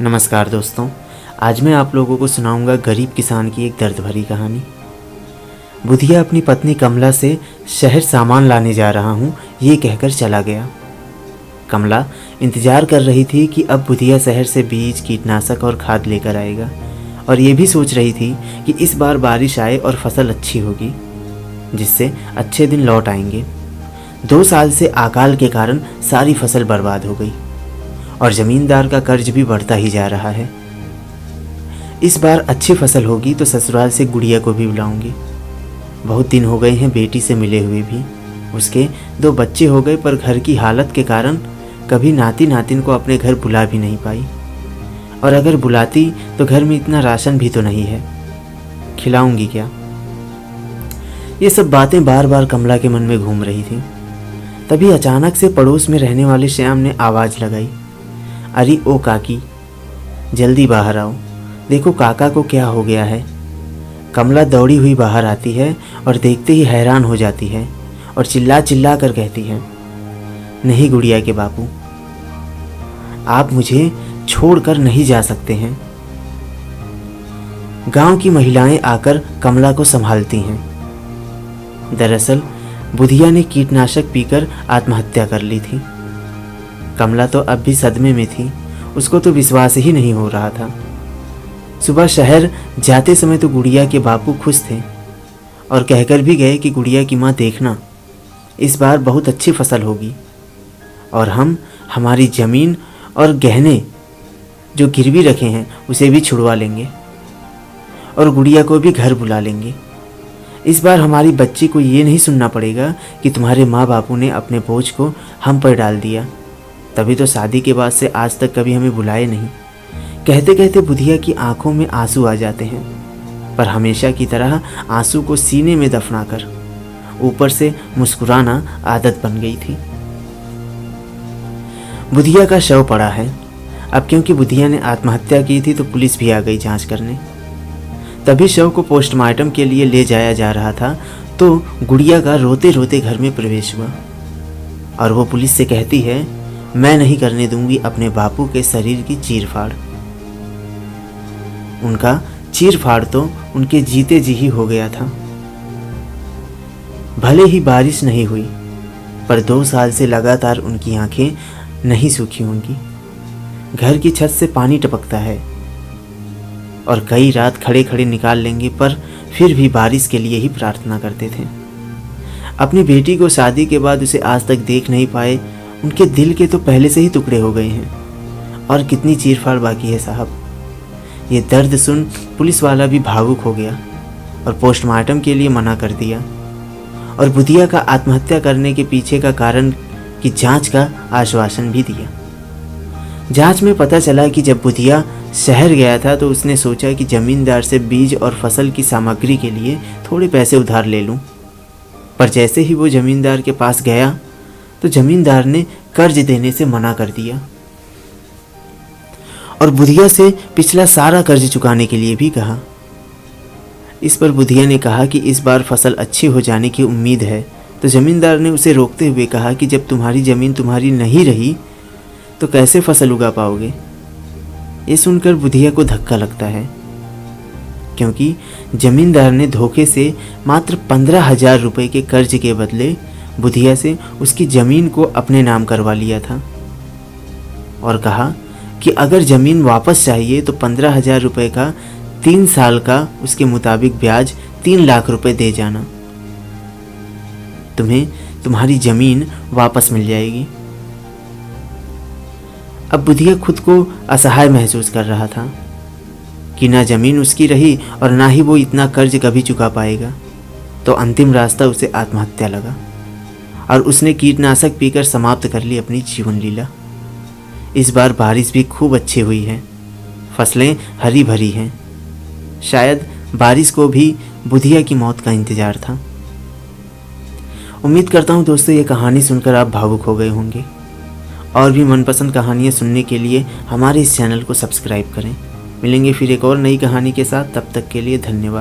नमस्कार दोस्तों, आज मैं आप लोगों को सुनाऊंगा गरीब किसान की एक दर्द भरी कहानी। बुधिया अपनी पत्नी कमला से शहर सामान लाने जा रहा हूँ ये कहकर चला गया। कमला इंतज़ार कर रही थी कि अब बुधिया शहर से बीज, कीटनाशक और खाद लेकर आएगा और ये भी सोच रही थी कि इस बार बारिश आए और फसल अच्छी होगी, जिससे अच्छे दिन लौट आएंगे। 2 साल से अकाल के कारण सारी फसल बर्बाद हो गई और ज़मींदार का कर्ज भी बढ़ता ही जा रहा है। इस बार अच्छी फसल होगी तो ससुराल से गुड़िया को भी बुलाऊंगी। बहुत दिन हो गए हैं बेटी से मिले हुए भी। उसके 2 बच्चे हो गए पर घर की हालत के कारण कभी नाती नातिन को अपने घर बुला भी नहीं पाई, और अगर बुलाती तो घर में इतना राशन भी तो नहीं है, खिलाऊंगी क्या। ये सब बातें बार बार कमला के मन में घूम रही थी। तभी अचानक से पड़ोस में रहने वाले श्याम ने आवाज़ लगाई, अरे ओ काकी, जल्दी बाहर आओ, देखो काका को क्या हो गया है। कमला दौड़ी हुई बाहर आती है और देखते ही हैरान हो जाती है और चिल्ला चिल्ला कर कहती है, नहीं गुड़िया के बापू, आप मुझे छोड़कर नहीं जा सकते हैं। गांव की महिलाएं आकर कमला को संभालती हैं। दरअसल बुधिया ने कीटनाशक पीकर आत्महत्या कर ली थी। कमला तो अब भी सदमे में थी, उसको तो विश्वास ही नहीं हो रहा था। सुबह शहर जाते समय तो गुड़िया के बापू खुश थे और कहकर भी गए कि गुड़िया की माँ देखना, इस बार बहुत अच्छी फसल होगी और हम हमारी ज़मीन और गहने जो गिरवी रखे हैं उसे भी छुड़वा लेंगे और गुड़िया को भी घर बुला लेंगे। इस बार हमारी बच्ची को ये नहीं सुनना पड़ेगा कि तुम्हारे माँ बापू ने अपने बोझ को हम पर डाल दिया, तभी तो शादी के बाद से आज तक कभी हमें बुलाए नहीं। कहते कहते बुधिया की आंखों में आंसू आ जाते हैं, पर हमेशा की तरह आंसू को सीने में दफनाकर ऊपर से मुस्कुराना आदत बन गई थी। बुधिया का शव पड़ा है। अब क्योंकि बुधिया ने आत्महत्या की थी तो पुलिस भी आ गई जांच करने। तभी शव को पोस्टमार्टम के लिए ले जाया जा रहा था तो गुड़िया का रोते रोते घर में प्रवेश हुआ और वो पुलिस से कहती है, मैं नहीं करने दूंगी अपने बापू के शरीर की चीरफाड़। उनका चीरफाड़ तो उनके जीते जी ही हो गया था। भले ही बारिश नहीं हुई पर 2 साल से लगातार उनकी आंखें नहीं सूखी होंगी। घर की छत से पानी टपकता है और कई रात खड़े खड़े निकाल लेंगे, पर फिर भी बारिश के लिए ही प्रार्थना करते थे। अपनी बेटी को शादी के बाद उसे आज तक देख नहीं पाए, उनके दिल के तो पहले से ही टुकड़े हो गए हैं और कितनी चीरफाड़ बाकी है साहब। ये दर्द सुन पुलिस वाला भी भावुक हो गया और पोस्टमार्टम के लिए मना कर दिया और बुधिया का आत्महत्या करने के पीछे का कारण की जांच का आश्वासन भी दिया। जांच में पता चला कि जब बुधिया शहर गया था तो उसने सोचा कि ज़मींदार से बीज और फसल की सामग्री के लिए थोड़े पैसे उधार ले लूं, पर जैसे ही वो ज़मींदार के पास गया तो ज़मींदार ने कर्ज देने से मना कर दिया और बुधिया से पिछला सारा कर्ज चुकाने के लिए भी कहा। इस पर बुधिया ने कहा कि इस बार फसल अच्छी हो जाने की उम्मीद है, तो ज़मींदार ने उसे रोकते हुए कहा कि जब तुम्हारी ज़मीन तुम्हारी नहीं रही तो कैसे फसल उगा पाओगे। ये सुनकर बुधिया को धक्का लगता है, क्योंकि ज़मींदार ने धोखे से मात्र 15,000 रुपये के कर्ज के बदले बुधिया से उसकी ज़मीन को अपने नाम करवा लिया था और कहा कि अगर ज़मीन वापस चाहिए तो 15,000 रुपये का 3 साल का उसके मुताबिक ब्याज 3 लाख रुपए दे जाना, तुम्हें तुम्हारी ज़मीन वापस मिल जाएगी। अब बुधिया खुद को असहाय महसूस कर रहा था कि ना ज़मीन उसकी रही और ना ही वो इतना कर्ज कभी चुका पाएगा, तो अंतिम रास्ता उसे आत्महत्या लगा और उसने कीटनाशक पीकर समाप्त कर ली अपनी जीवन लीला। इस बार बारिश भी खूब अच्छी हुई है, फसलें हरी भरी हैं। शायद बारिश को भी बुधिया की मौत का इंतज़ार था। उम्मीद करता हूँ दोस्तों ये कहानी सुनकर आप भावुक हो गए होंगे। और भी मनपसंद कहानियाँ सुनने के लिए हमारे इस चैनल को सब्सक्राइब करें। मिलेंगे फिर एक और नई कहानी के साथ, तब तक के लिए धन्यवाद।